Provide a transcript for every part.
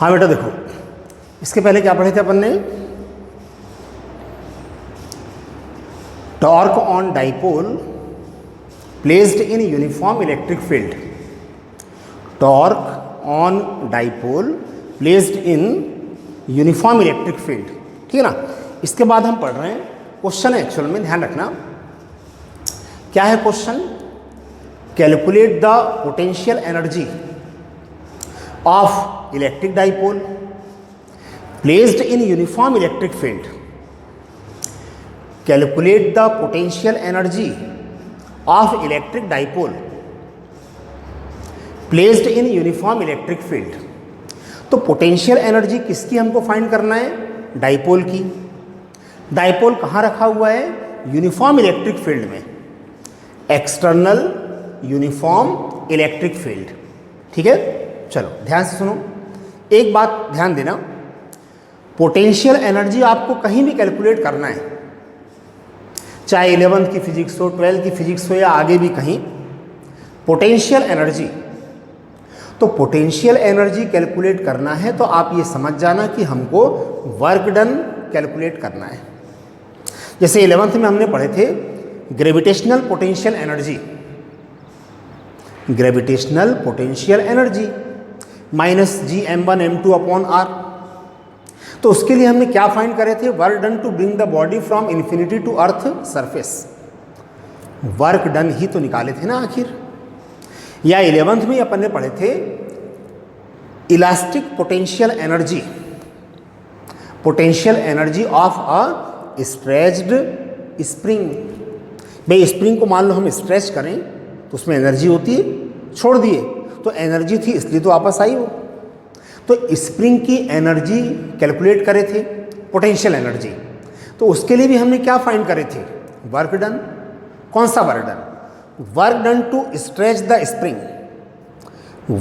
हाँ बेटा देखो, इसके पहले क्या पढ़े थे अपन ने? Torque on dipole placed in uniform electric field. Torque on dipole placed in uniform electric field, ठीक है ना। इसके बाद हम पढ़ रहे हैं क्वेश्चन है एक्चुअल में, ध्यान रखना क्या है question. Calculate the potential energy of electric dipole placed in uniform electric field. Calculate the potential energy of electric dipole placed in uniform electric field. तो पोटेंशियल एनर्जी किसकी हमको फाइंड करना है? डाइपोल की। डाइपोल कहाँ रखा हुआ है? यूनिफॉर्म इलेक्ट्रिक फील्ड में, एक्सटर्नल यूनिफॉर्म इलेक्ट्रिक फील्ड, ठीक है। चलो ध्यान से सुनो, एक बात ध्यान देना, पोटेंशियल एनर्जी आपको कहीं भी कैलकुलेट करना है, चाहे 11th की फिजिक्स हो, 12th की फिजिक्स हो या आगे भी कहीं, पोटेंशियल एनर्जी। तो पोटेंशियल एनर्जी कैलकुलेट करना है तो आप ये समझ जाना कि हमको वर्क डन कैलकुलेट करना है। जैसे 11th में हमने पढ़े थे gravitational potential energy, gravitational potential energy minus Gm1m2/r। तो उसके लिए हमने क्या फाइंड करे थे? Work done to bring the body from infinity to earth surface. Work done ही तो निकाले थे ना आखिर। या 11th में अपन ने पढ़े थे elastic potential energy, potential energy of a stretched spring. भाई स्प्रिंग को मान लो हम स्ट्रेच करें तो उसमें एनर्जी होती है, छोड़ दिए तो एनर्जी थी इसलिए तो वापस आई वो। तो स्प्रिंग की एनर्जी कैलकुलेट करे थे, पोटेंशियल एनर्जी। तो उसके लिए भी हमने क्या फाइंड करे थे? Work done. कौन सा work done? Work done to stretch the spring,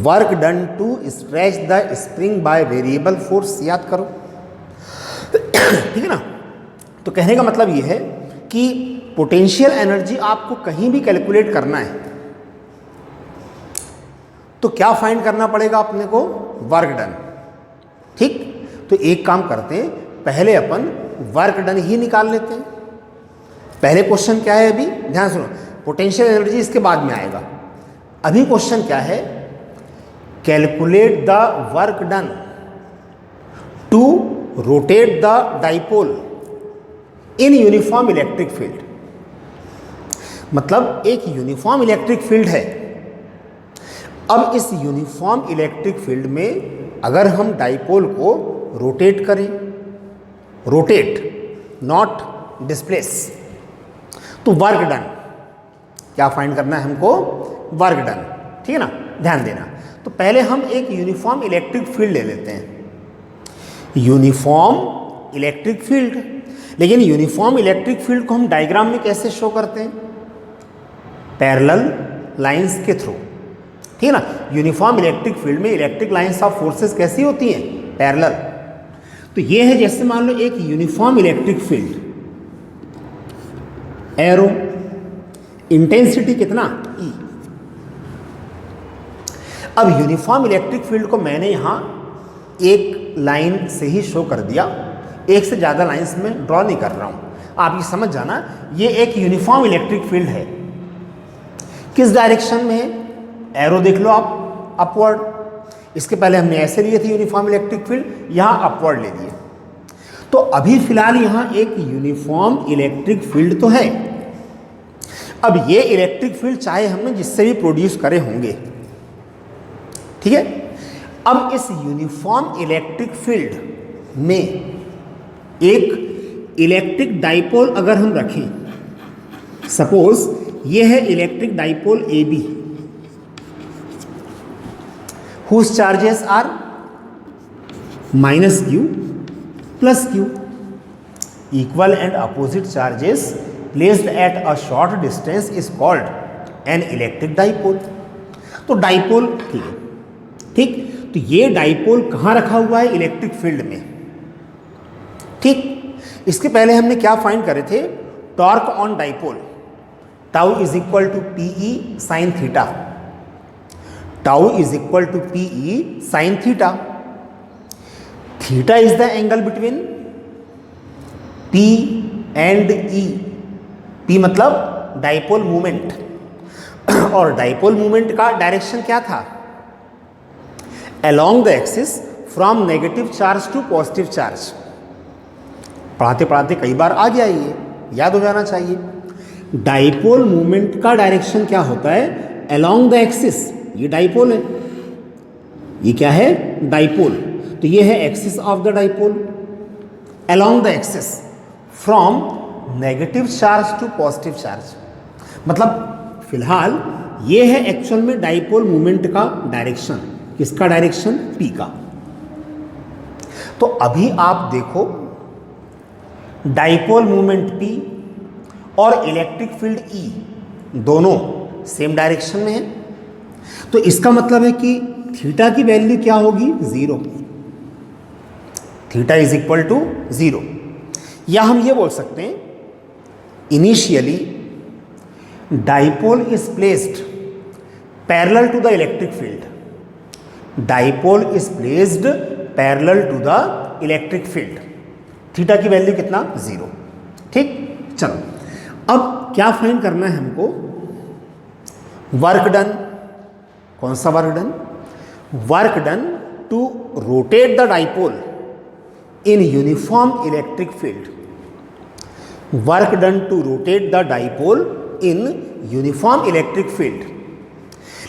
work done to stretch the spring by variable force, याद करो, ठीक है ना। तो कहने का मतलब ये है कि पोटेंशियल एनर्जी आपको कहीं भी कैलकुलेट करना है तो क्या फाइंड करना पड़ेगा अपने को? वर्क डन, ठीक। तो एक काम करते हैं, पहले अपन वर्क डन ही निकाल लेते हैं। पहले क्वेश्चन क्या है अभी ध्यान सुनो, पोटेंशियल एनर्जी इसके बाद में आएगा। अभी क्वेश्चन क्या है? Calculate the work done to rotate the dipole in uniform electric field. मतलब एक यूनिफॉर्म इलेक्ट्रिक फील्ड है। अब इस यूनिफॉर्म इलेक्ट्रिक फील्ड में अगर हम डाइपोल को रोटेट करें, रोटेट नॉट डिस्प्लेस, तो वर्क डन क्या फाइंड करना है हमको? वर्क डन, ठीक है ना। ध्यान देना, तो पहले हम एक यूनिफॉर्म इलेक्ट्रिक फील्ड ले लेते हैं, यूनिफॉर्म इलेक्ट्रिक फील्ड। लेकिन यूनिफॉर्म इलेक्ट्रिक फील्ड को हम डायग्राम में कैसे शो करते हैं? पैरेलल लाइंस के थ्रू, ठीक है ना। यूनिफॉर्म इलेक्ट्रिक फील्ड में इलेक्ट्रिक लाइंस ऑफ फोर्सेस कैसी होती हैं? पैरेलल। तो ये है जैसे मान लो एक uniform electric field, arrow, intensity कितना? E। अब यूनिफॉर्म इलेक्ट्रिक फील्ड को मैंने यहां एक लाइन से ही शो कर दिया, एक से ज़्यादा लाइंस में ड्रॉ नहीं कर रहा हूं। आप ये समझ जाना, ये एक यूनिफॉर्म इलेक्ट्रिक फील्ड है। किस डायरेक्शन में है? एरो देख लो आप, अपवर्ड। इसके पहले हमने ऐसे लिए थे यूनिफॉर्म इलेक्ट्रिक फील्ड, यहां अपवर्ड ले लिए। तो अभी फिलहाल यहां एक यूनिफॉर्म इलेक्ट्रिक फील्ड तो है। अब ये इलेक्ट्रिक फील्ड चाहे हमने जिससे भी प्रोड्यूस करे होंगे, ठीक है। अब इस यूनिफॉर्म इलेक्ट्रिक फील्ड में एक इलेक्ट्रिक डाइपोल अगर हम रखें, सपोज ये है electric dipole AB, whose charges are -q plus q, equal and opposite charges placed at a short distance is called an electric dipole। तो डाइपोल की, ठीक। तो ये डाइपोल कहाँ रखा हुआ है? इलेक्ट्रिक फील्ड में, ठीक। इसके पहले हमने क्या फाइंड करे थे? Torque on dipole, tau is equal to PE sine theta, tau is equal to PE sine theta. Theta is the angle between P and E। P मतलब डाइपोल मूवमेंट, और डाइपोल मूवमेंट का direction क्या था? Along the axis from negative charge to positive charge. पढ़ाते पढ़ाते कई बार आ गया, ये याद हो जाना चाहिए। डाइपोल मूवमेंट का डायरेक्शन क्या होता है? Along the axis. ये डाइपोल है, ये क्या है? डाइपोल। तो ये है axis of the dipole, along the axis from negative charge to positive charge. मतलब फिलहाल ये है एक्चुअल में डाइपोल मूवमेंट का डायरेक्शन। किसका डायरेक्शन? P का। तो अभी आप देखो, डाइपोल मूवमेंट P और इलेक्ट्रिक फील्ड E दोनों सेम डायरेक्शन में है। तो इसका मतलब है कि थीटा की वैल्यू क्या होगी? 0। Theta is equal to 0। या हम ये बोल सकते हैं, initially dipole is placed parallel to the electric field. Dipole is placed parallel to the electric field. Theta की वैल्यू कितना? 0। ठीक, चलो अब क्या फाइंड करना है हमको? Work done. कौन सा work done? Work done to rotate the dipole in uniform electric field. Work done to rotate the dipole in uniform electric field.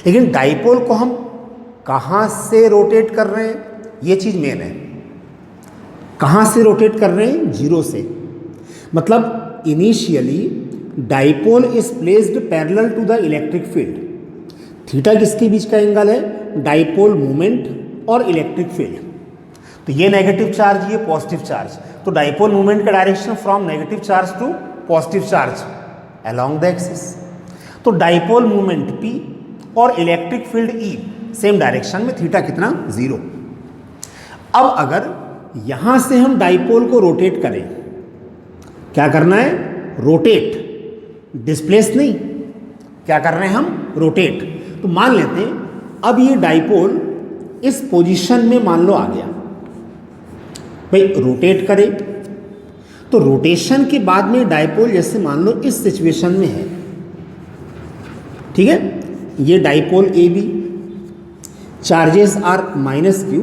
लेकिन डाइपोल को हम कहाँ से रोटेट कर रहे हैं? ये चीज़ मेन है। कहाँ से रोटेट कर रहे हैं? 0 से। मतलब initially dipole is placed parallel to the electric field. Theta किसके बीच का एंगल है? डाइपोल मूवमेंट और इलेक्ट्रिक फील्ड। तो ये नेगेटिव चार्ज, ये पॉजिटिव चार्ज। तो डाइपोल मूवमेंट का direction from negative charge to positive charge along the axis. तो डाइपोल मूवमेंट P और electric field E same direction में। थीटा कितना? 0। अब अगर यहां से हम डाइपोल को रोटेट करें, क्या करना है? रोटेट, डिस्प्लेस नहीं। क्या कर रहे हैं हम? रोटेट। तो मान लेते हैं अब ये डाइपोल इस पोजीशन में मान लो आ गया। भाई रोटेट करें, तो रोटेशन के बाद में डाइपोल जैसे मान लो इस सिचुएशन में है, ठीक है? ये dipole AB, charges are -q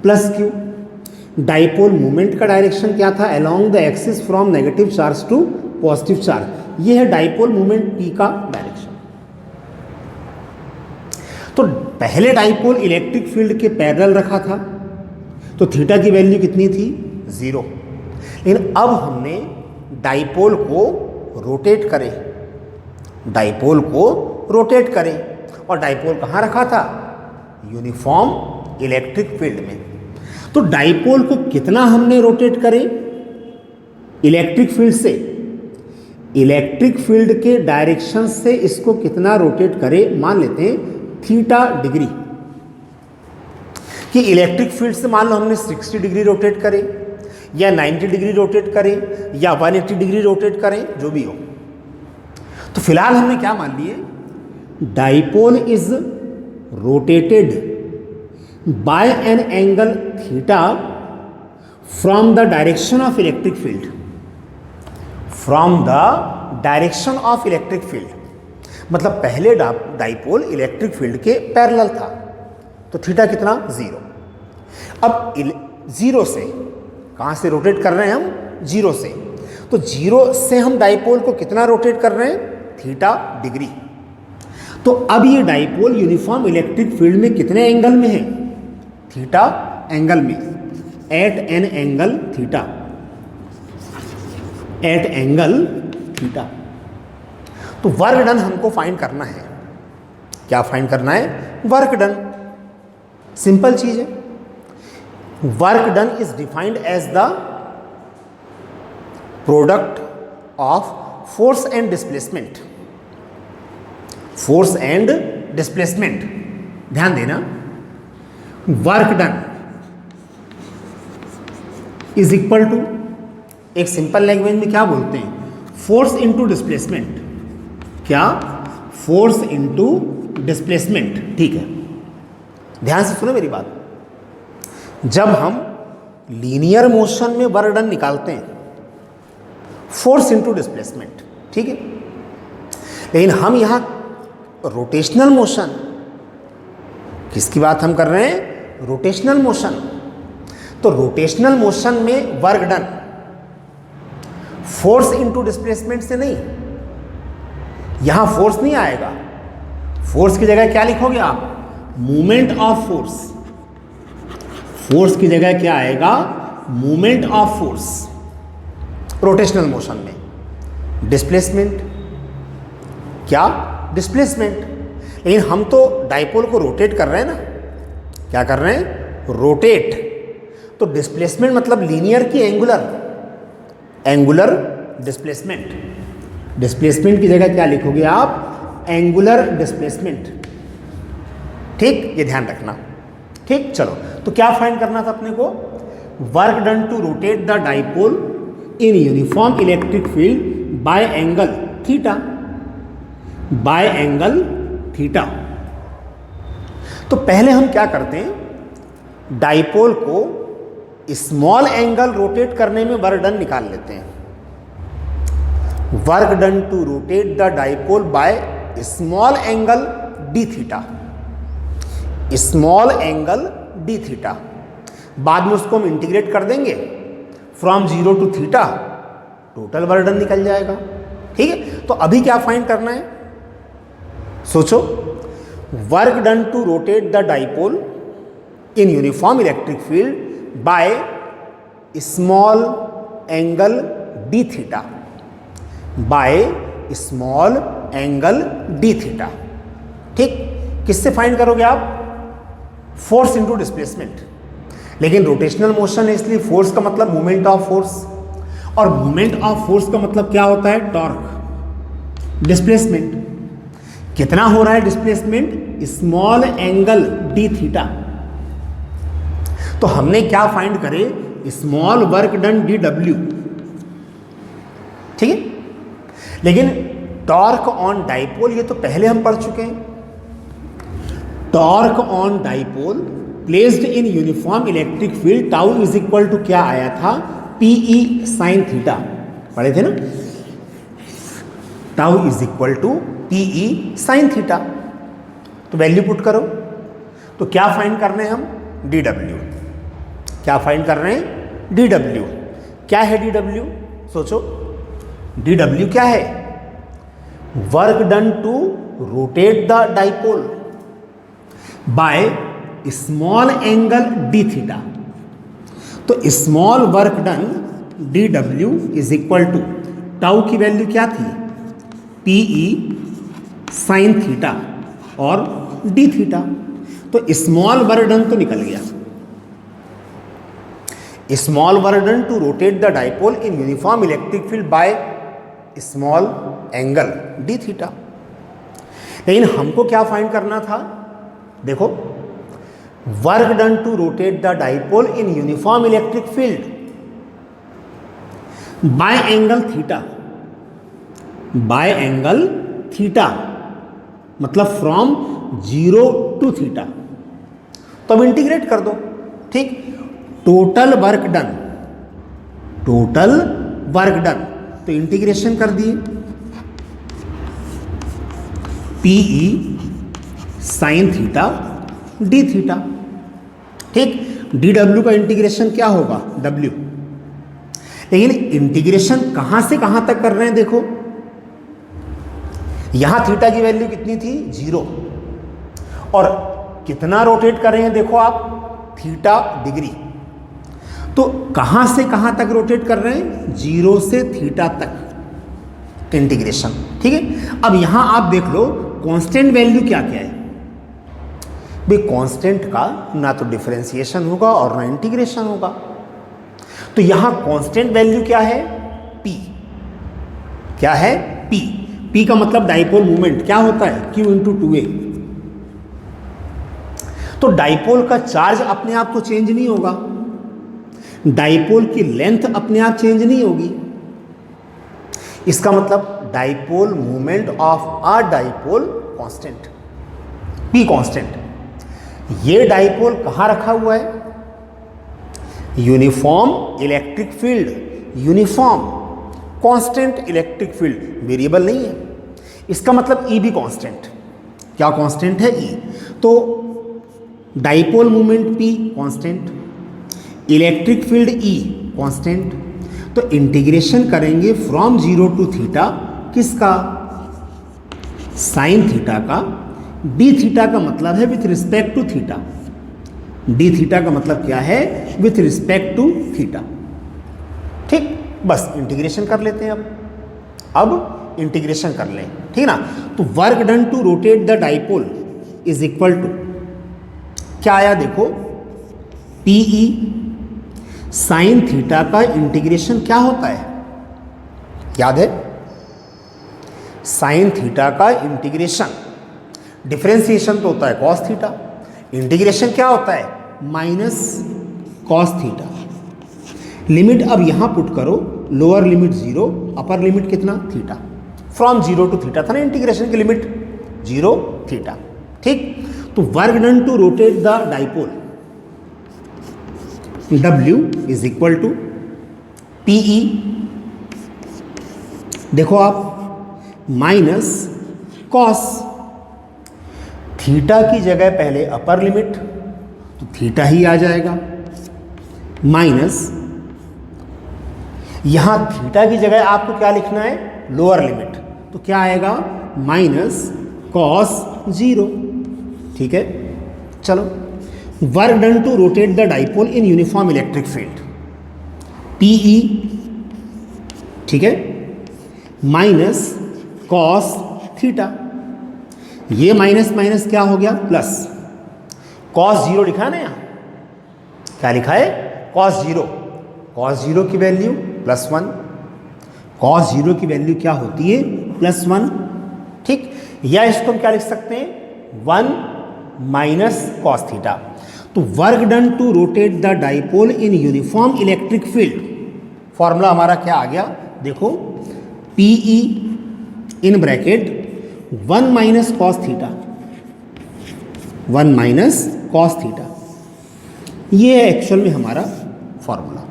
+q। Dipole movement का डायरेक्शन क्या था? Along the axis from negative charge to positive charge. ये है डाइपोल मूवमेंट P का डायरेक्शन। तो पहले डाइपोल इलेक्ट्रिक फील्ड के पैरेलल रखा था, तो थीटा की वैल्यू कितनी थी? 0। लेकिन अब हमने डाइपोल को रोटेट करें, डाइपोल को रोटेट करें, और डाइपोल कहाँ रखा था? यूनिफॉर्म इलेक्ट्रिक फील्ड में। तो डाइपोल को कितना हमने रोटेट करें? इलेक्ट्रिक फील्ड से, इलेक्ट्रिक फील्ड के डायरेक्शन से इसको कितना रोटेट करें? मान लेते हैं थीटा डिग्री। कि इलेक्ट्रिक फील्ड से मान लो हमने 60 डिग्री रोटेट करें, या 90 डिग्री रोटेट करें, या 180 डिग्री रोटेट करें, जो भी हो। तो फिलहाल हमने क्या मान लिए? Dipole is rotated bye N angle theta from the direction of electric field. From the direction of electric field मतलब पहले डाइपोल इलेक्ट्रिक फील्ड के पैरेलल था, तो थीटा कितना? 0। अब 0 से कहाँ से रोटेट कर रहे हैं हम? 0 से। तो 0 से हम डाइपोल को कितना रोटेट कर रहे हैं? Theta degree. तो अब ये डाइपोल यूनिफॉर्म इलेक्ट्रिक फील्ड में कितने एंगल में है? थीटा एंगल में, at an angle theta, at angle theta. तो वर्क डन हमको फाइंड करना है। क्या फाइंड करना है? Work done. सिंपल चीज है। Work done is defined as the product of force and displacement. Force and displacement, ध्यान देना। Work done is equal to, एक सिंपल लैंग्वेज में क्या बोलते हैं? Force into displacement. क्या? Force into displacement. ठीक है, ध्यान से सुनो मेरी बात। जब हम लीनियर मोशन में वर्क डन निकालते हैं, फोर्स इनटू डिस्प्लेसमेंट, ठीक है। लेकिन हम यहां रोटेशनल मोशन, किसकी बात हम कर रहे हैं? Rotational motion. तो रोटेशनल मोशन में work done force into displacement से नहीं, यहां फोर्स नहीं आएगा। फोर्स की जगह क्या लिखोगे आप? Movement of force. फोर्स की जगह क्या आएगा? Movement of force rotational motion में। डिस्प्लेसमेंट क्या? डिस्प्लेसमेंट। लेकिन हम तो डाइपोल को रोटेट कर रहे हैं ना, क्या कर रहे हैं? रोटेट। तो डिस्प्लेसमेंट मतलब लीनियर की एंगुलर, एंगुलर डिस्प्लेसमेंट। डिस्प्लेसमेंट की जगह क्या लिखोगे आप? एंगुलर डिस्प्लेसमेंट, ठीक, ये ध्यान रखना, ठीक। चलो, तो क्या फाइंड करना था अपने को? Work done to rotate the dipole in uniform electric field by angle theta, by angle theta. तो पहले हम क्या करते हैं, डाइपोल को स्मॉल एंगल रोटेट करने में वर्क डन निकाल लेते हैं। Work done to rotate the dipole by small angle D theta, small angle D theta. बाद में उसको हम इंटीग्रेट कर देंगे from 0 to theta, total work done निकल जाएगा, ठीक है। तो अभी क्या फाइंड करना है, सोचो। Work done to rotate the dipole in uniform electric field by small angle D theta, by small angle D theta, ठीक। किससे फाइंड करोगे आप? Force into displacement. लेकिन रोटेशनल मोशन है, इसलिए फोर्स का मतलब मूवमेंट ऑफ फोर्स, और मूवमेंट ऑफ फोर्स का मतलब क्या होता है? टॉर्क। डिस्प्लेसमेंट कितना हो रहा है? Displacement small angle D theta. तो हमने क्या फाइंड करे? Small work done D W, ठीक है। लेकिन टॉर्क ऑन डाइपोल, ये तो पहले हम पढ़ चुके हैं। Torque on dipole placed in uniform electric field tau is equal to क्या आया था? पीई साइन थीटा, पढ़े थे ना? Tau is equal to P E sine theta. तो वैल्यू पुट करो, तो क्या फाइंड कर रहे हैं हम? D W. क्या फाइंड कर रहे हैं? D W. क्या है डी डब्ल्यू? सोचो, डी डब्ल्यू क्या है? Work done to rotate the dipole by small angle D theta. तो small work done D W is equal to tau की वैल्यू क्या थी? पीई साइन थीटा और डी थीटा। तो स्मॉल वर्क डन तो निकल गया। Small work done to rotate the dipole in uniform electric field by small angle D theta. लेकिन हमको क्या फाइंड करना था? देखो, work done to rotate the dipole in uniform electric field by angle theta, by angle theta मतलब from 0 to theta. तो अब integrate कर दो, ठीक। Total work done, total work done, तो इंटीग्रेशन कर दिए। P E sine theta D theta, ठीक। डी डब्ल्यू का इंटीग्रेशन क्या होगा? डब्ल्यू। लेकिन इंटीग्रेशन कहां से कहां तक कर रहे हैं? देखो, यहां थीटा की वैल्यू कितनी थी? 0। और कितना रोटेट कर रहे हैं? देखो आप, थीटा डिग्री। तो कहां से कहां तक रोटेट कर रहे हैं? 0 से थीटा तक इंटीग्रेशन, ठीक है। अब यहां आप देख लो कांस्टेंट वैल्यू क्या क्या है। भाई कांस्टेंट का ना तो डिफरेंशिएशन होगा और ना इंटीग्रेशन होगा। तो यहां कांस्टेंट वैल्यू क्या है? P। क्या है? P। P का मतलब डाइपोल मूवमेंट क्या होता है? Q into 2A। तो डाइपोल का चार्ज अपने आप तो चेंज नहीं होगा, डाइपोल की लेंथ अपने आप चेंज नहीं होगी। इसका मतलब dipole movement of a dipole constant, P constant. ये डाइपोल कहां रखा हुआ है? Uniform electric field, uniform constant electric field, variable नहीं है। इसका मतलब ई भी कांस्टेंट, क्या कांस्टेंट है? ई। तो dipole moment P constant, electric field E constant. तो इंटीग्रेशन करेंगे फ्रॉम 0 टू थीटा, किसका? साइन थीटा का। डी थीटा का मतलब है with respect to theta, D theta का मतलब क्या है? With respect to theta. ठीक, बस इंटीग्रेशन कर लेते हैं अब इंटीग्रेशन कर लें, ठीक ना। तो work done to rotate the dipole is equal to क्या आया? देखो, पीई साइन थीटा का इंटीग्रेशन क्या होता है? याद है? साइन थीटा का इंटीग्रेशन, डिफरेंशिएशन तो होता है कॉस थीटा, इंटीग्रेशन क्या होता है? Minus cos theta. लिमिट अब यहां पुट करो, लोअर लिमिट 0, अपर लिमिट कितना? थीटा। फ्रॉम 0 टू थीटा था ना इंटीग्रेशन की लिमिट, 0 थीटा। ठीक, तो work done to rotate the dipole W is equal to PE, देखो आप, माइनस कॉस थीटा की जगह पहले अपर लिमिट, तो थीटा ही आ जाएगा, माइनस यहां थीटा की जगह आपको क्या लिखना है? लोअर लिमिट, तो क्या आएगा? Minus cos 0। ठीक है, चलो, work done to rotate the dipole in uniform electric field, PE, ठीक है, माइनस कॉस थीटा। ये माइनस माइनस क्या हो गया? प्लस। कॉस 0 लिखा है ना यहाँ, क्या लिखा है? कॉस 0, कॉस 0 की वैल्यू +1, कॉस 0 की वैल्यू क्या होती है? +1। ठीक, या इसको हम क्या लिख सकते हैं? 1 माइनस कॉस थीटा। तो work done to rotate the dipole in uniform electric field, formula हमारा क्या आ गया? देखो, PE in bracket 1 minus cos theta, 1 minus cos theta, ये है एक्चुअल में हमारा फॉर्मूला,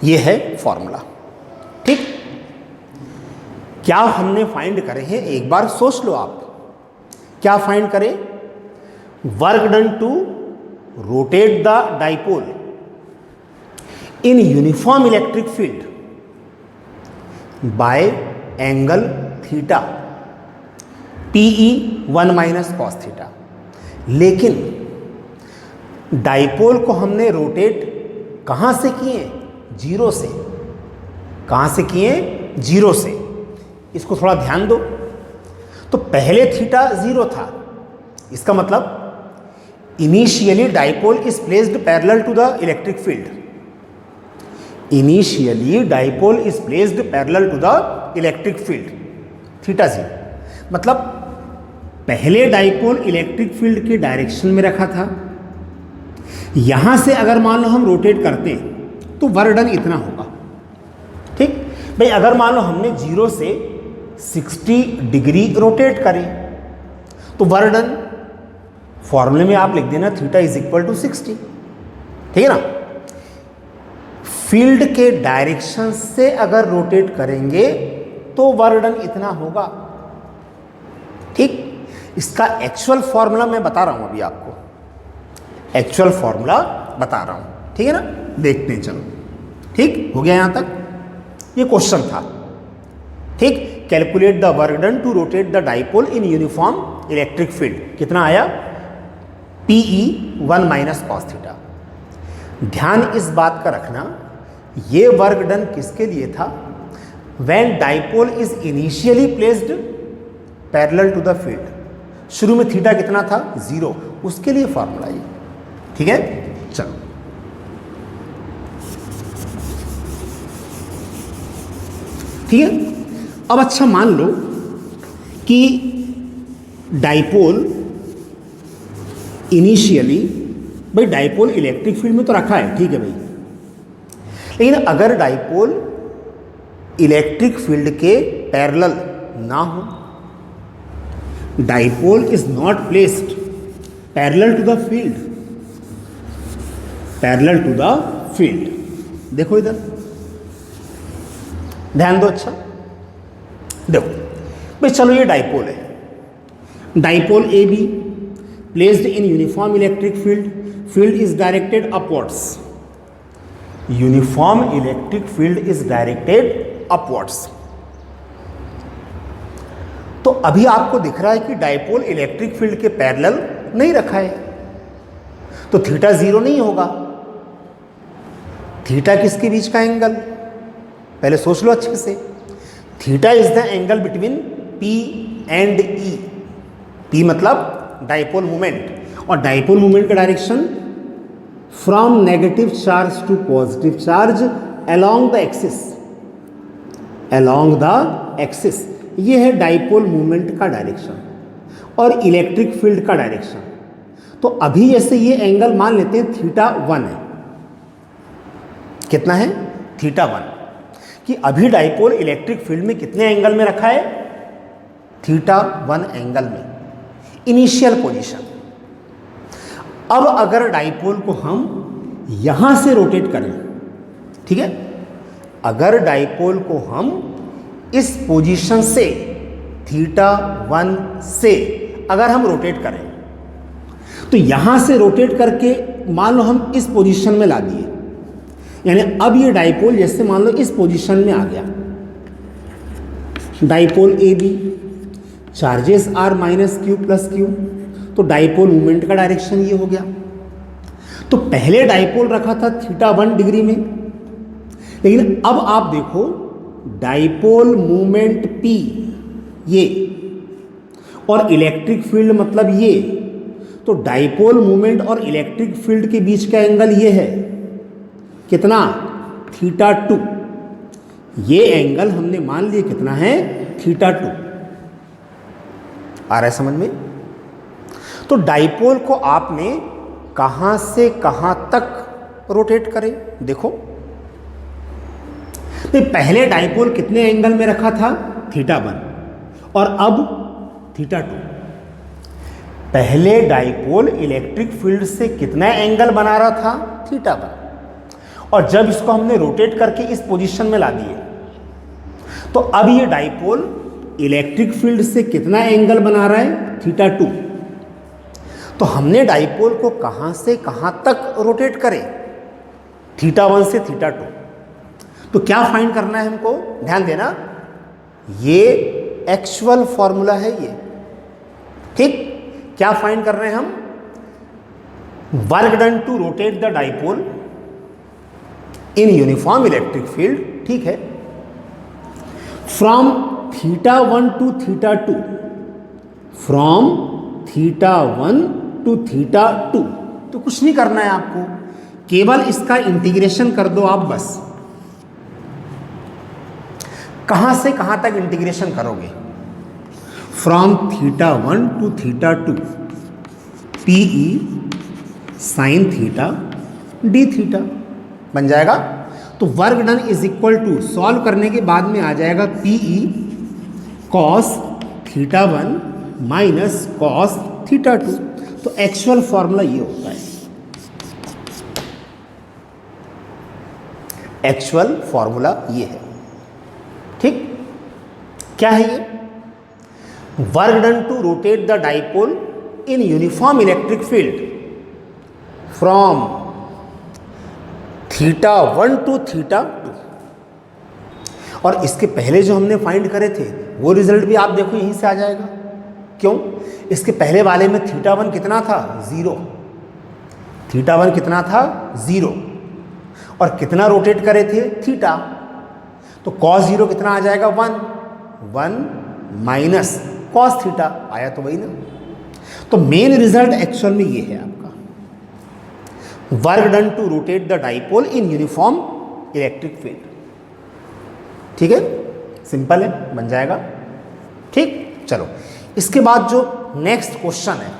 ये है फॉर्मूला। ठीक, क्या हमने फाइंड करे हैं? एक बार सोच लो आप, क्या फाइंड करें? Work done to rotate the dipole in uniform electric field by angle theta, PE 1 minus cos theta. लेकिन डाइपोल को हमने रोटेट कहां से किए? 0 से। कहां से किए? 0 से। इसको थोड़ा ध्यान दो। तो पहले थीटा 0 था, इसका मतलब initially dipole is placed parallel to the electric field, initially dipole is placed parallel to the electric field, theta 0। मतलब पहले डाइपोल इलेक्ट्रिक फील्ड के डायरेक्शन में रखा था। यहां से अगर मान लो हम रोटेट करते हैं तो वर्क डन इतना होगा। ठीक भाई, अगर मान लो हमने 0 से 60 डिग्री रोटेट करें तो वर्क डन फॉर्मूले में आप लिख देना थीटा इज इक्वल टू 60, ठीक है ना। फील्ड के डायरेक्शन से अगर रोटेट करेंगे तो वर्क डन इतना होगा। ठीक, इसका एक्चुअल फॉर्मूला मैं बता रहा हूं अभी आपको, एक्चुअल फॉर्मूला बता रहा हूं, ठीक है ना। देखते हैं, चलो ठीक हो गया यहां तक, ये क्वेश्चन था। ठीक, calculate the work done to rotate the dipole in uniform electric field, कितना आया? PE 1 minus cos theta. ध्यान इस बात का रखना, ये वर्क डन किसके लिए था? When dipole is initially placed parallel to the field. शुरू में थीटा कितना था? 0, उसके लिए फॉर्मूला ये, ठीक है। चलो ठीक है। अब अच्छा मान लो कि डाइपोल इनिशियली, भाई डाइपोल इलेक्ट्रिक फील्ड में तो रखा है, ठीक है भाई, लेकिन अगर डाइपोल इलेक्ट्रिक फील्ड के पैरेलल ना हो, dipole is not placed parallel to the field, parallel to the field. देखो इधर, ध्यान दो। अच्छा देखो भाई, चलो ये डाइपोल है, dipole A be placed in uniform electric field, field is directed upwards, uniform electric field is directed upwards. तो अभी आपको दिख रहा है कि डाइपोल इलेक्ट्रिक फील्ड के पैरेलल नहीं रखा है, तो थीटा जीरो नहीं होगा। थीटा किसके बीच का एंगल, पहले सोच लो अच्छे से। Theta is the angle between P and E. P मतलब डाइपोल मोमेंट, और डाइपोल मोमेंट का direction from negative charge to positive charge along the axis, along the axis. ये है डाइपोल मोमेंट का डायरेक्शन और इलेक्ट्रिक फील्ड का direction. तो अभी जैसे ये एंगल मान लेते हैं थीटा 1 है, कितना है थीटा 1, कि अभी डाइपोल इलेक्ट्रिक फील्ड में कितने एंगल में रखा है, थीटा 1 एंगल में, इनिशियल पोजीशन। अब अगर डाइपोल को हम यहां से रोटेट करें, ठीक है, अगर डाइपोल को हम इस पोजीशन से थीटा 1 से अगर हम रोटेट करें, तो यहां से रोटेट करके मान लो हम इस पोजीशन में ला दिए, यानी अब ये डाइपोल जैसे मान लो इस पोजीशन में आ गया, dipole A B, charges are minus Q plus Q, तो डाइपोल मूवमेंट का डायरेक्शन ये हो गया। तो पहले डाइपोल रखा था थीटा 1 डिग्री में, लेकिन अब आप देखो डाइपोल मूवमेंट P ये और इलेक्ट्रिक फील्ड मतलब ये, तो डाइपोल मूवमेंट और इलेक्ट्रिक फील्ड के बीच का एंगल ये है, कितना, थीटा 2। ये एंगल हमने मान लिया कितना है, थीटा 2। आ रहा है समझ में? तो डाइपोल को आपने कहां से कहां तक रोटेट करें, देखो तो पहले डाइपोल कितने एंगल में रखा था, थीटा 1, और अब थीटा 2। पहले डाइपोल इलेक्ट्रिक फील्ड से कितना एंगल बना रहा था, थीटा 1, और जब इसको हमने रोटेट करके इस पोजीशन में ला दिए, तो अब ये डाइपोल इलेक्ट्रिक फील्ड से कितना एंगल बना रहा है, थीटा 2। तो हमने डाइपोल को कहां से कहां तक रोटेट करें, थीटा 1 से थीटा 2। तो क्या फाइंड करना है हमको, ध्यान देना, ये एक्चुअल फॉर्मूला है ये, ठीक। क्या फाइंड कर रहे हैं हम, work done to rotate the dipole in uniform electric field, ठीक है, from theta 1 to theta 2, from theta 1 to theta 2। तो कुछ नहीं करना है आपको, केवल इसका इंटीग्रेशन कर दो आप बस। कहां से कहां तक इंटीग्रेशन करोगे, from theta 1 to theta 2, P E sine theta D theta बन जाएगा। तो work done is equal to, solve करने के बाद में आ जाएगा P E cos theta 1 minus cos theta 2। तो एक्चुअल फॉर्मूला ये होता है, एक्चुअल फॉर्मूला ये है, ठीक। क्या है ये, work done to rotate the dipole in uniform electric field from theta 1 to theta 2। और इसके पहले जो हमने फाइंड करे थे वो रिजल्ट भी आप देखो यहीं से आ जाएगा। क्यों, इसके पहले वाले में थीटा 1 कितना था, 0। थीटा 1 कितना था, 0, और कितना रोटेट करे थे, थीटा। तो cos 0 कितना आ जाएगा, 1 माइनस cos थीटा, आया तो वही ना। तो मेन रिजल्ट एक्चुअल में ये है आपका, work done to rotate the dipole in uniform electric field, ठीक है, सिंपल है, बन जाएगा, ठीक। चलो इसके बाद जो नेक्स्ट क्वेश्चन है,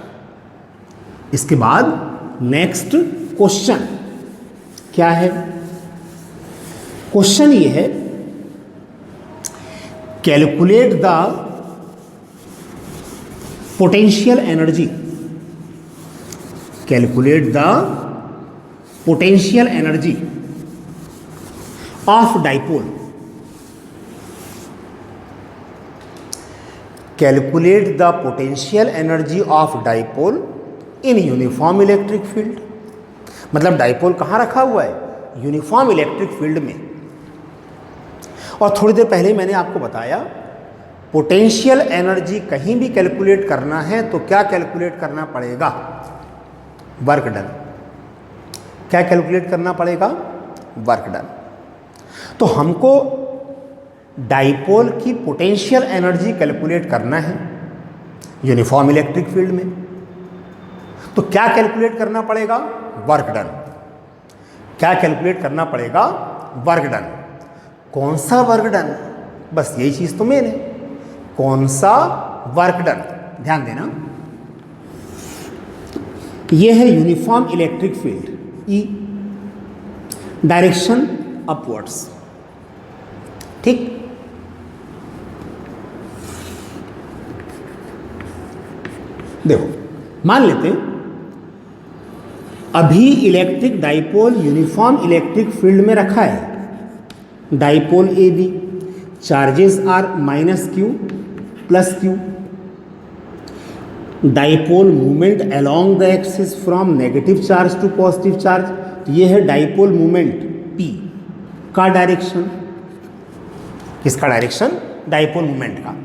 इसके बाद नेक्स्ट क्वेश्चन क्या है, क्वेश्चन ये है, calculate the potential energy, calculate the potential energy of dipole, calculate the potential energy of dipole in uniform electric field. मतलब डाइपोल कहाँ रखा हुआ है? यूनिफॉर्म इलेक्ट्रिक फील्ड में। और थोड़ी देर पहले मैंने आपको बताया पोटेंशियल एनर्जी कहीं भी कैलकुलेट करना है तो क्या कैलकुलेट करना पड़ेगा? Work done. क्या कैलकुलेट करना पड़ेगा? Work done. तो हमको डाइपोल की पोटेंशियल एनर्जी कैलकुलेट करना है यूनिफॉर्म इलेक्ट्रिक फील्ड में, तो क्या कैलकुलेट करना पड़ेगा? Work done. क्या कैलकुलेट करना पड़ेगा? Work done. कौन सा वर्क डन? बस यही चीज तो मेन है, कौन सा वर्क डन। ध्यान देना, यह है uniform electric field E, direction upwards. ठीक, देखो मान लेते हैं अभी electric dipole uniform electric field में रखा है। Dipole A B, charges are minus Q plus Q. Dipole movement along the axis from negative charge to positive charge. तो ये है डाइपोल मूवमेंट पी का डायरेक्शन। किसका डायरेक्शन? डाइपोल मूवमेंट का।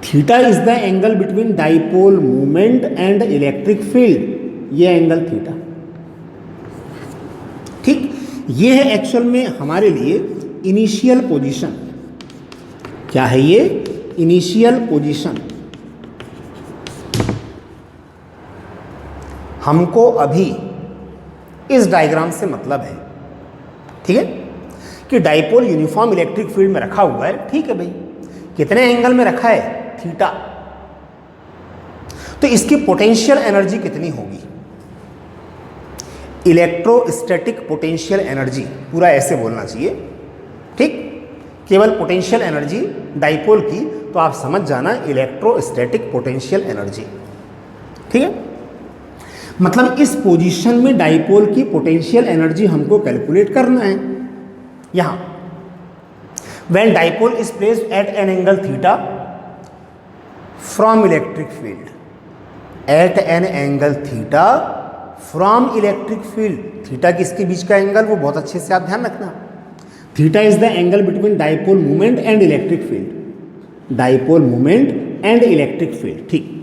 Theta is the angle between dipole movement and electric field, ये angle theta. ठीक, ये है एक्चुअल में हमारे लिए इनिशियल पोजीशन। क्या है ये? Initial position. हमको अभी इस डायग्राम से मतलब है, ठीक है, कि डाइपोल यूनिफॉर्म इलेक्ट्रिक फील्ड में रखा हुआ है। ठीक है भाई, कितने एंगल में रखा है? थीटा। तो इसकी पोटेंशियल एनर्जी कितनी होगी? इलेक्ट्रोस्टैटिक पोटेंशियल एनर्जी, पूरा ऐसे बोलना चाहिए। ठीक, केवल पोटेंशियल एनर्जी डाइपोल की, तो आप समझ जाना इलेक्ट्रोस्टैटिक पोटेंशियल एनर्जी। ठीक है, मतलब इस पोजीशन में डाइपोल की पोटेंशियल एनर्जी हमको कैलकुलेट करना है। यहां when dipole is placed at an angle theta from electric field, at an angle theta from electric field. Theta किसके बीच का एंगल? वो बहुत अच्छे से आप ध्यान रखना। Theta is the angle between dipole movement and electric field. Dipole movement and electric field. ठीक,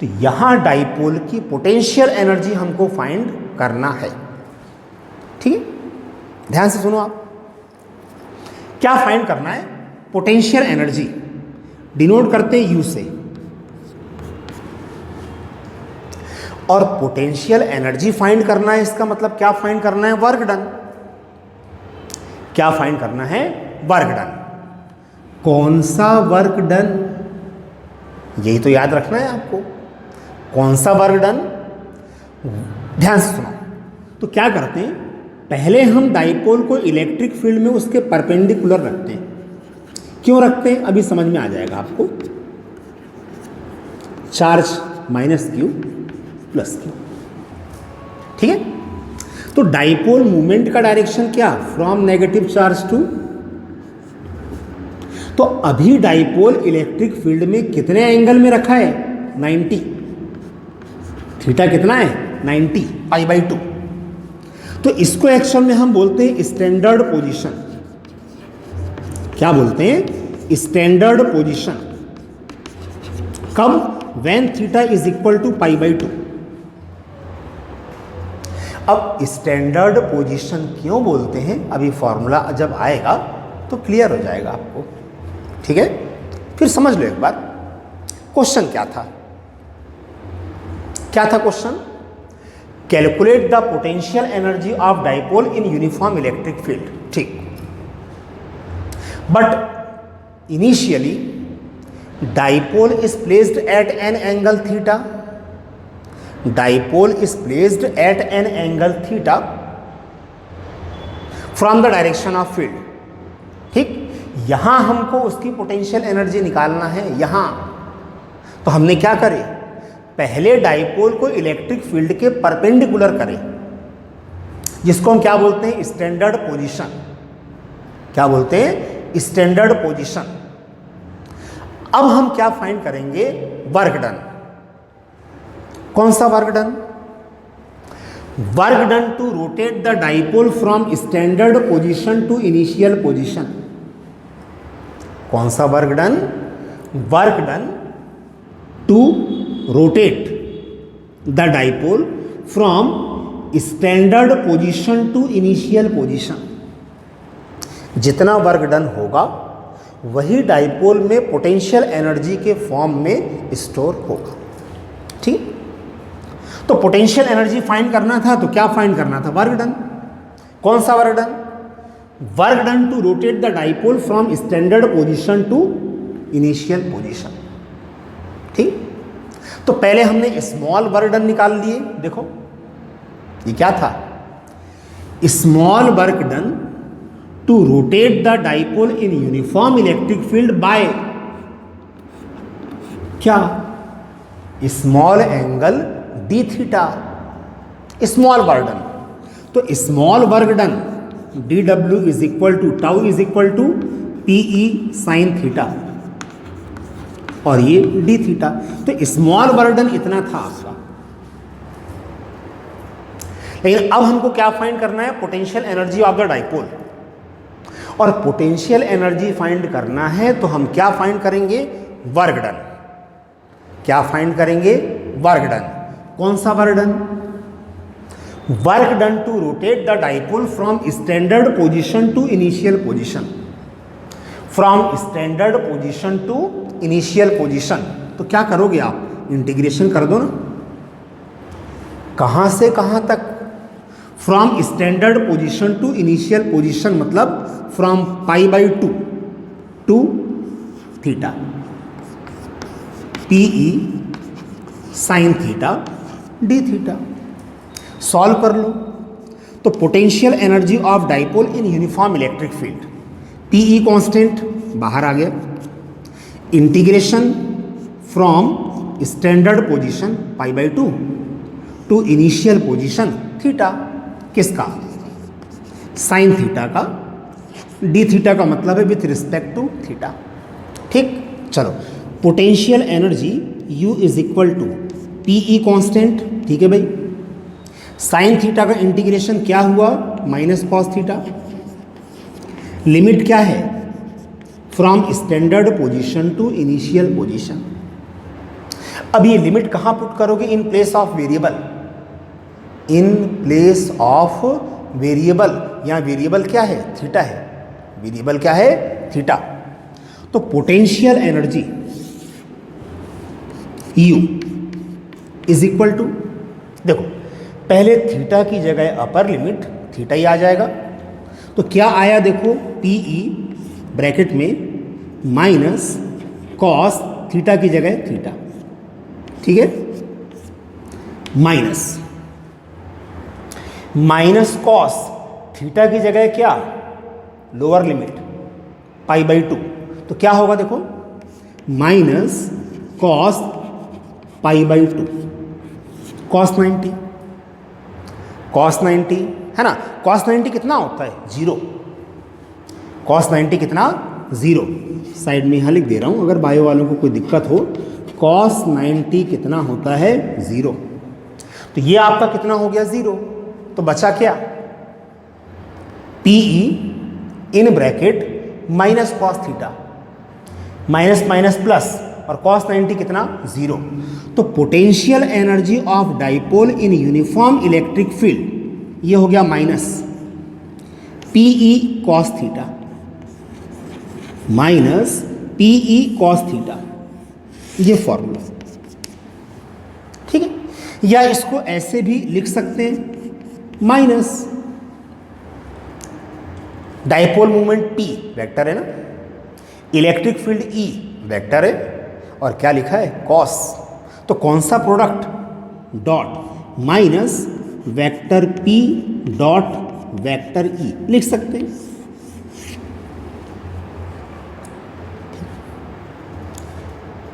तो यहां डाइपोल की पोटेंशियल एनर्जी हमको फाइंड करना है। ठीक है, ध्यान से सुनो आप, क्या फाइंड करना है? पोटेंशियल एनर्जी डिनोट करते हैं यू से, और पोटेंशियल एनर्जी फाइंड करना है, इसका मतलब क्या फाइंड करना है? Work done. क्या फाइंड करना है? Work done. कौन सा वर्क डन? यही तो याद रखना है आपको, कौन सा वर्क डन। ध्यान से सुनो, तो क्या करते हैं, पहले हम डाइपोल को इलेक्ट्रिक फील्ड में उसके परपेंडिकुलर रखते हैं। क्यों रखते हैं अभी समझ में आ जाएगा आपको। Charge minus Q plus Q. ठीक है, तो डाइपोल मूवमेंट का डायरेक्शन क्या? From negative charge to. तो अभी डाइपोल इलेक्ट्रिक फील्ड में कितने एंगल में रखा है? 90। थीटा कितना है? 90 π/2। तो इसको एक्चुअल में हम बोलते हैं स्टैंडर्ड पोजीशन। क्या बोलते हैं? Standard position. कब? When theta is equal to π/2। अब स्टैंडर्ड पोजीशन क्यों बोलते हैं, अभी फॉर्मूला जब आएगा तो क्लियर हो जाएगा आपको। ठीक है, फिर समझ लो एक बार क्वेश्चन क्या था। क्या था question? Calculate the potential energy of dipole in uniform electric field. ठीक, but initially dipole is placed at an angle theta. Dipole is placed at an angle theta from the direction of field. ठीक, यहां हमको उसकी potential energy निकालना है यहां। तो हमने क्या करे, पहले डाइपोल को इलेक्ट्रिक फील्ड के परपेंडिकुलर करें। जिसको हम क्या बोलते हैं, स्टैंडर्ड पोजीशन। क्या बोलते हैं, स्टैंडर्ड पोजीशन। अब हम क्या फाइंड करेंगे, वर्क डन। कौन सा work done, work done to rotate the dipole from standard position to initial position. कौन सा work done, work done to rotate the dipole from standard position to initial position. जितना work done होगा वही dipole में potential energy के form में store होगा। ठीक, तो पोटेंशियल एनर्जी फाइंड करना था, तो क्या फाइंड करना था, वर्क डन। कौन सा work done, work done to rotate the dipole from standard position to initial position. ठीक, तो पहले हमने स्मॉल वर्क डन निकाल लिए। देखो ये क्या था, small work done to rotate the dipole in uniform electric field by क्या, small angle D theta. Small work done, तो small work done D W is equal to tau is equal to P E sine theta और ये D theta. तो small work done इतना था आपका। लेकिन अब हमको क्या फाइंड करना है, potential energy of the dipole. और पोटेंशियल एनर्जी फाइंड करना है तो हम क्या फाइंड करेंगे, वर्क डन। क्या फाइंड करेंगे, वर्क डन। कौन सा work done, work done to rotate the dipole from standard position to initial position. From standard position to initial position. तो क्या करोगे आप, इंटीग्रेशन कर दो ना, कहां से कहां तक, from standard position to initial position मतलब from pi by 2 to theta, P E sine theta D theta. Solve कर लो। तो potential energy of dipole in uniform electric field, P E constant बाहर आ गया, integration from standard position pi by 2 to initial position theta, किसका, sine theta का, D theta का मतलब है विथ रिस्पेक्ट टू थीटा। ठीक, चलो potential energy U is equal to P E constant. ठीक है भाई, साइन थीटा का इंटीग्रेशन क्या हुआ, माइनस कॉस थीटा। लिमिट क्या है, from standard position to initial position. अब ये लिमिट कहाँ पुट करोगे, in place of variable, in place of variable. यहाँ वेरिएबल क्या है, थीटा है, वेरिएबल क्या है, थीटा। तो potential energy U is equal to, देखो पहले थीटा की जगह अपर लिमिट थीटा ही आ जाएगा। तो क्या आया देखो, पी ई ब्रैकेट में माइनस कॉस थीटा की जगह थीटा। ठीक है, माइनस माइनस कॉस थीटा की जगह क्या, लोअर लिमिट पाई बाई 2। तो क्या होगा देखो, minus cos pi by 2, cos 90, cos 90 है ना। कॉस 90 कितना होता है, 0। कॉस 90 कितना, 0। साइड में यहाँ लिख दे रहा हूँ, अगर बायो वालों को कोई दिक्कत हो, कॉस 90 कितना होता है, 0। तो ये आपका कितना हो गया, 0। तो बचा क्या, P E in bracket minus cos theta, minus minus plus, और कॉस 90 कितना, 0। तो potential energy of dipole in uniform electric field ये हो गया minus P E cos theta, minus P E cos theta, ये फॉर्मूला। ठीक है, या इसको ऐसे भी लिख सकते हैं, minus dipole moment P vector है ना, इलेक्ट्रिक फील्ड E वेक्टर है, और क्या लिखा है, कॉस। तो कौन सा product, dot minus vector P dot vector E लिख सकते हैं।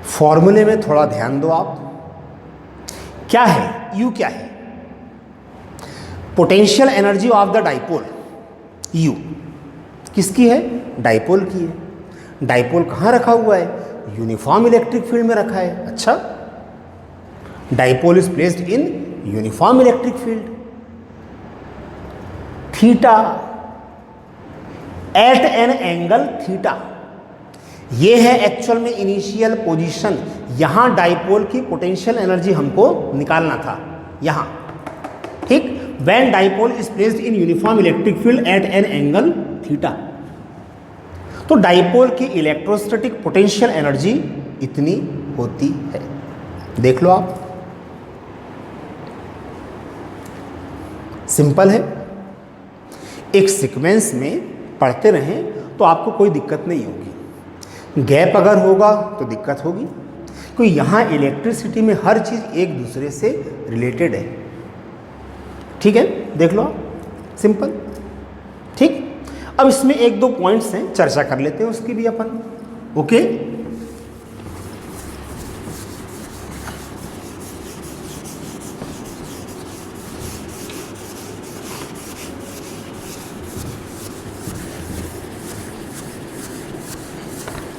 फॉर्मूले में थोड़ा ध्यान दो आप, क्या है, U क्या है, potential energy of the dipole U किसकी है? डाइपोल की है। डाइपोल कहाँ रखा हुआ है? यूनिफॉर्म इलेक्ट्रिक फील्ड में रखा है। अच्छा, dipole is placed in uniform electric field. Theta at an angle theta, ये है एक्चुअल में इनिशियल पोजीशन। यहां डाइपोल की पोटेंशियल एनर्जी हमको निकालना था, यहां, ठीक। When dipole is placed in uniform electric field at an angle theta, तो डाइपोल की इलेक्ट्रोस्टैटिक पोटेंशियल एनर्जी इतनी होती है। देख लो आप, सिंपल है। एक सीक्वेंस में पढ़ते रहें तो आपको कोई दिक्कत नहीं होगी। गैप अगर होगा तो दिक्कत होगी, क्योंकि यहाँ इलेक्ट्रिसिटी में हर चीज़ एक दूसरे से रिलेटेड है। ठीक है, देख लो आप, सिंपल, ठीक। अब इसमें एक दो पॉइंट्स हैं, चर्चा कर लेते हैं उसकी भी अपन। ओके,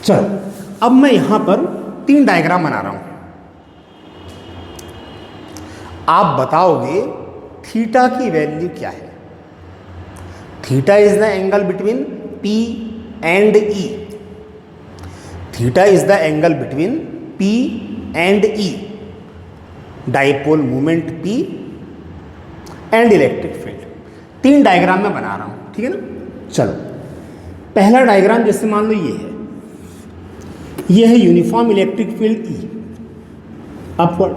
चलो, अब मैं यहां पर 3 डायग्राम बना रहा हूं। आप बताओगे थीटा की वैल्यू क्या है? Theta is the angle between P and E। Theta is the angle between P and E, dipole moment P and electric field. 3 diagram मैं बना रहा हूं, ठीक है ना। चलो, पहला डायग्राम जैसे मान लो ये है uniform electric field E, upward.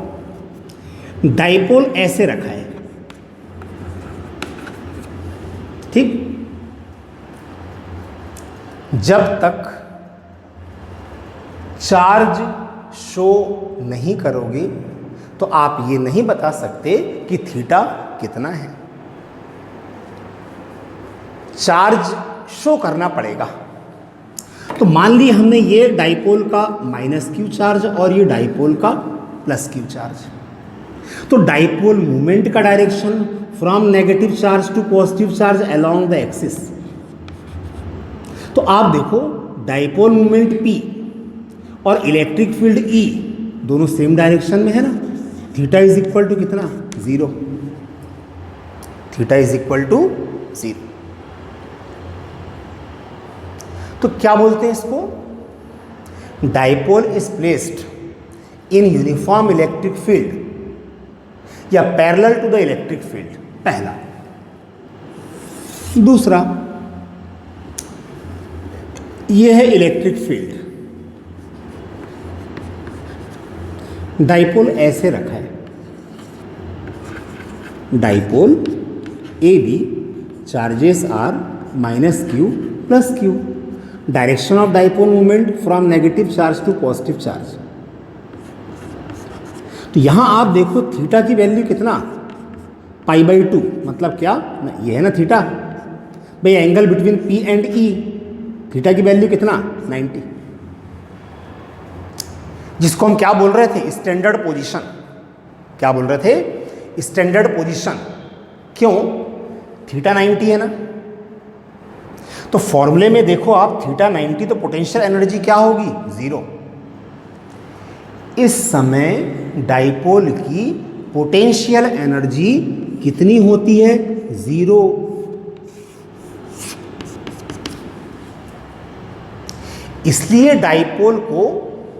Dipole ऐसे रखा है, ठीक। जब तक चार्ज शो नहीं करोगे तो आप ये नहीं बता सकते कि थीटा कितना है। चार्ज शो करना पड़ेगा। तो मान ली हमने ये डाइपोल का -q चार्ज और ये डाइपोल का +q चार्ज, तो डाइपोल मूवमेंट का direction from negative charge to positive charge along the axis. तो आप देखो, डाइपोल मूवमेंट P और इलेक्ट्रिक फील्ड E दोनों सेम डायरेक्शन में है ना। थीटा इज इक्वल टू कितना? 0। Theta is equal to 0। तो क्या बोलते हैं इसको? Dipole is placed in uniform electric field या parallel to the electric field, पहला। दूसरा, यह है इलेक्ट्रिक फील्ड, डाइपोल ऐसे रखा है। Dipole AB, charges are -q + q। Direction of dipole movement from negative charge to positive charge. तो यहां आप देखो थीटा की वैल्यू कितना? π/2, मतलब क्या? ये है ना थीटा भाई, angle between P and E। Theta की वैल्यू कितना? 90, जिसको हम क्या बोल रहे थे? Standard position. क्या बोल रहे थे? Standard position. क्यों? थीटा 90 है ना। तो फॉर्मूले में देखो आप, थीटा 90, तो पोटेंशियल एनर्जी क्या होगी? 0। इस समय डाइपोल की पोटेंशियल एनर्जी कितनी होती है? 0। इसलिए डाइपोल को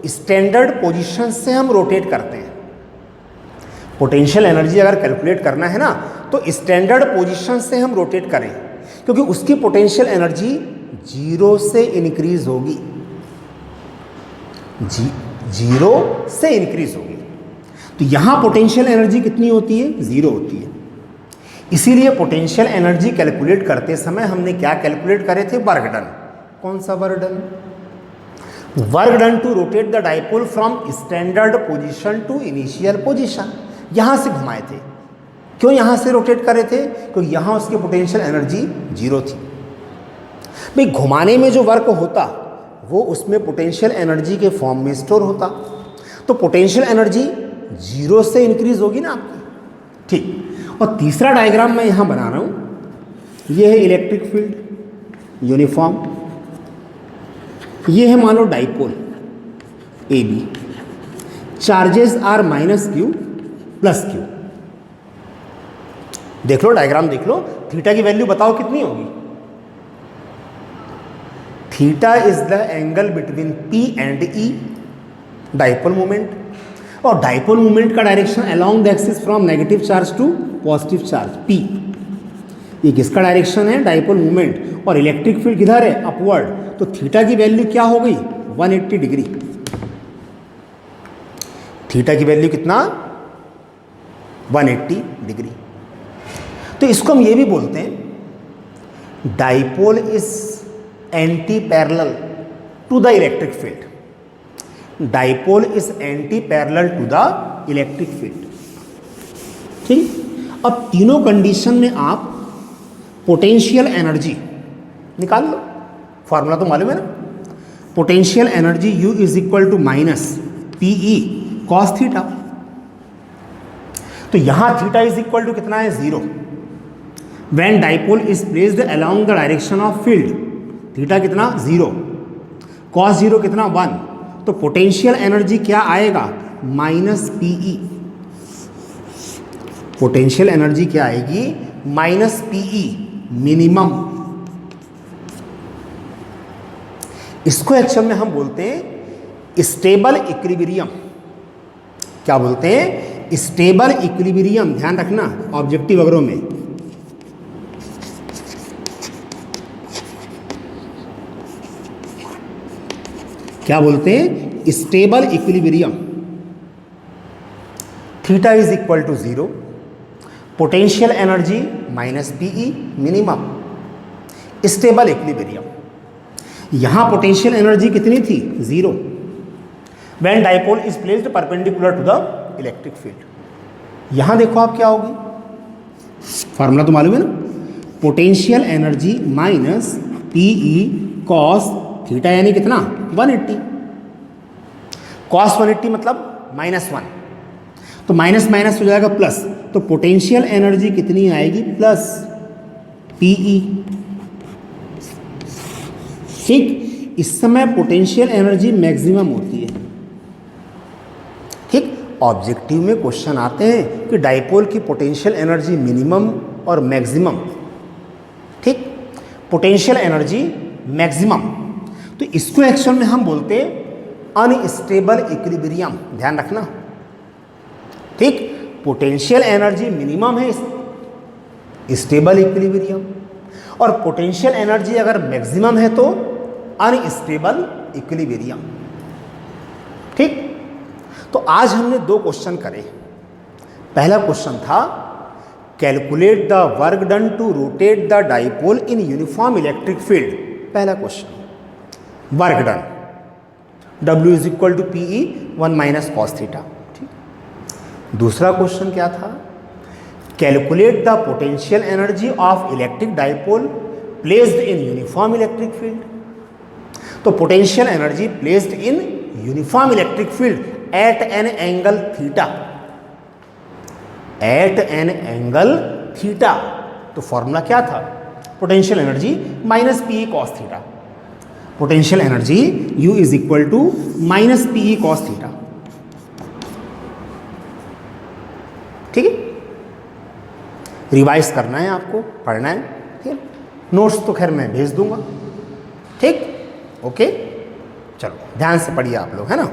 स्टैंडर्ड पोजीशन से हम रोटेट करते हैं। पोटेंशियल एनर्जी अगर कैलकुलेट करना है ना, तो स्टैंडर्ड पोजीशन से हम रोटेट करें, क्योंकि उसकी पोटेंशियल एनर्जी 0 से इंक्रीज होगी। 0 से इंक्रीज होगी। तो यहां पोटेंशियल एनर्जी कितनी होती है? 0 होती है। इसीलिए पोटेंशियल एनर्जी कैलकुलेट करते समय हमने क्या कैलकुलेट करे थे? Work done. कौन सा work done? Work done to rotate the dipole from standard position to initial position. यहां से घुमाए थे। क्यों यहां से रोटेट करे थे? क्योंकि यहां उसकी पोटेंशियल एनर्जी 0 थी। भाई, घुमाने में जो वर्क होता वो उसमें पोटेंशियल एनर्जी के फॉर्म में स्टोर होता, तो पोटेंशियल एनर्जी 0 से इंक्रीज होगी ना आपकी, ठीक। और तीसरा डायग्राम मैं यहाँ बना रहा हूँ, ये है इलेक्ट्रिक फील्ड यूनिफॉर्म, ये है मान लो dipole A B, charges are minus Q plus Q. देख लो डायग्राम देख लो, थीटा की वैल्यू बताओ कितनी होगी। Theta is the angle between P and E, dipole moment, और डाइपोल मोमेंट का direction along the axis from negative charge to positive charge P. ये किसका डायरेक्शन है, डाइपोल मोमेंट, और इलेक्ट्रिक फील्ड किधर है, अपवर्ड। तो थीटा की वैल्यू क्या हो गई, 180 डिग्री। थीटा की वैल्यू कितना, 180 डिग्री। तो इसको हम ये भी बोलते हैं dipole is anti parallel to the electric field. Dipole is anti parallel to the electric field. ठीक, अब तीनों कंडीशन में आप पोटेंशियल एनर्जी निकाल लो, फॉर्मूला तो मालूम है ना। Potential energy U is equal to minus PE cos theta. तो यहां थीटा इज इक्वल टू कितना है, 0। When dipole is placed along the direction of field, theta कितना, 0, कॉस 0 कितना, 1। तो पोटेंशियल एनर्जी क्या आएगा, माइनस PE। पोटेंशियल एनर्जी क्या आएगी, माइनस PE मिनिमम। इसको एक्चुअल में हम बोलते हैं स्टेबल इक्विलिब्रियम। क्या बोलते हैं, स्टेबल इक्विलिब्रियम। ध्यान रखना ऑब्जेक्टिव वगैरह में। क्या बोलते हैं, stable equilibrium. Theta is equal to 0, potential energy minus PE minimum, stable equilibrium. यहां पोटेंशियल एनर्जी कितनी थी, 0। When dipole is placed perpendicular to the electric field. यहां देखो आप क्या होगी, फॉर्मूला तो मालूम है ना, potential energy minus PE cos theta, यानी कितना, 180। कॉस 180 मतलब -1, तो माइनस माइनस हो जाएगा प्लस। तो पोटेंशियल एनर्जी कितनी आएगी, प्लस PE। ठीक, इस समय पोटेंशियल एनर्जी मैक्सिमम होती है। ठीक, ऑब्जेक्टिव में क्वेश्चन आते हैं कि डाइपोल की पोटेंशियल एनर्जी मिनिमम और मैक्सिमम। ठीक, पोटेंशियल एनर्जी मैक्सिमम, तो इसको एक्चुअल में हम बोलते हैं अनस्टेबल इक्विलिब्रियम। ध्यान रखना। ठीक, पोटेंशियल एनर्जी मिनिमम है, स्टेबल इक्विलिब्रियम, और पोटेंशियल एनर्जी अगर मैक्सिमम है तो अनस्टेबल इक्विलिब्रियम। ठीक, तो आज हमने 2 क्वेश्चन करे। पहला क्वेश्चन था calculate the work done to rotate the dipole in uniform electric field. पहला question work done, W is equal to PE 1 minus cos theta. ठीक, दूसरा क्वेश्चन क्या था, calculate the potential energy of electric dipole placed in uniform electric field. तो potential energy placed in uniform electric field at an angle theta, at an angle theta. तो formula क्या था, potential energy minus PE cos theta. Potential energy U is equal to minus PE cos theta. ठीक है, revise करना है आपको, पढ़ना है। ठीक, नोट्स तो खैर मैं भेज दूंगा। ठीक, ओके, चलो ध्यान से पढ़िए आप लोग, है ना।